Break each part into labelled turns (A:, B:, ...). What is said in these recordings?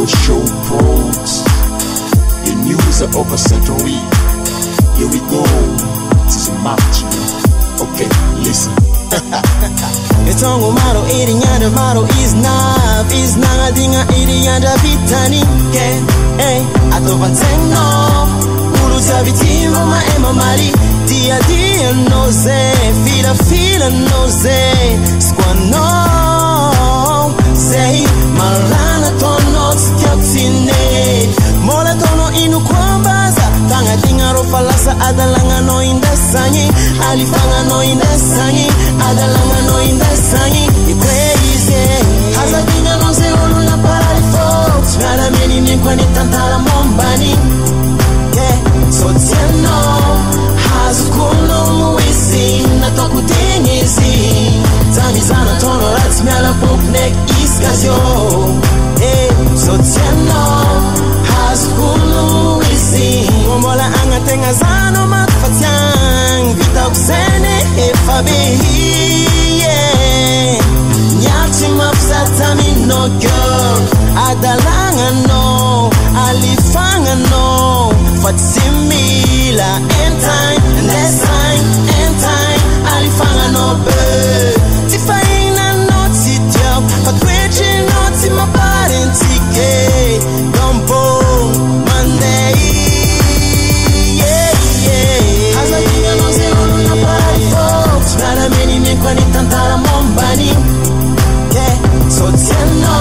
A: Bible show pros. The news of a century. Here we go. This is Martin. Okay, listen.
B: It's on Maro, eating and the motto is dinga eating and a bitani. Hey, I don't want to know. Uruza bitima ma ema mali. Dia no se, fila no se. Squano say malana tono tsyapsine. Mola tono inu kwambaza. Tanga dinga ro falasa adalanga no indesanyi. Alifanga no indesanyi. Adalanga no indesanyi. You crazy. Haza dinga no se olu na parali folks. Ngala meni minkwani tantala mombani. So tieno Hazukuno muisi na toku tingisi Zamizana tono rats miala popnek iskazio. So tieno Hazukuno muisi Momola anga tenga zano matfatiang Vita usene fabihi Nyati mapsata no girl Adalanga no Alifanga no Fatsimila end time and last time end time Alifanga no bird Tifaina no tityo Fatwechi no tima parentike Dompo Monday Hazakinga no se olu na party folks Nala meni minkwani tantara mombani. So tieno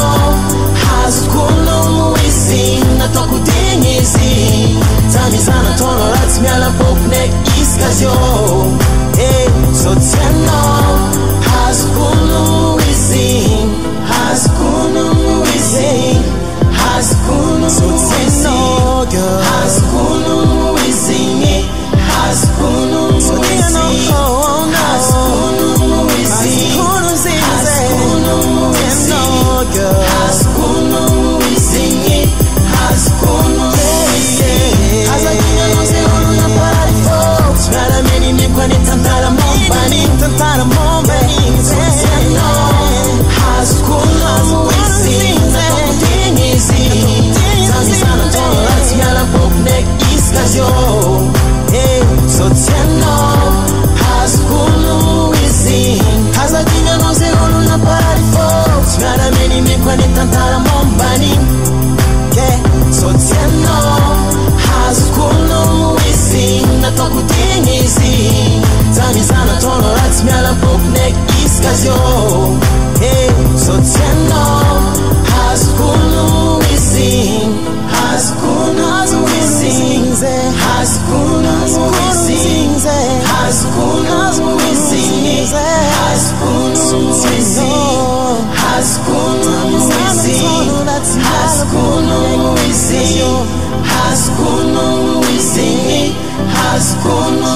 B: Hazukuno muisi na toku tingisi Zamizana tono rats miala popnek iskazio. So tieno Hazukuno muisi Hazukuno muisi Hazukuno muisi Hazukuno muisi Hazukuno muisi Hazukuno muisi Hazukuno muisi Hazukuno muisi Hazukuno muisi Hazakinga no se olu na party folks. Ngala meni minkwani tantala mombani. Tantala mombani. So tieno Hazukuno muisi na toku tingisi Zamizana tono rats miala popnek iskazio. So tieno Hazukuno muisi Hazakinga no se olu na party folks. Ngala meni minkwani tantala mombani. So tieno Hazukuno muisi na toku tingisi Zamizana tono rats miala popnek iskazio. So tieno Hazukuno muisi Hazukuno muisi Hazukuno muisi Hazukuno muisi Hazukuno muisi Hazukuno muisi Hazukuno muisi Hazukuno muisi Hazukuno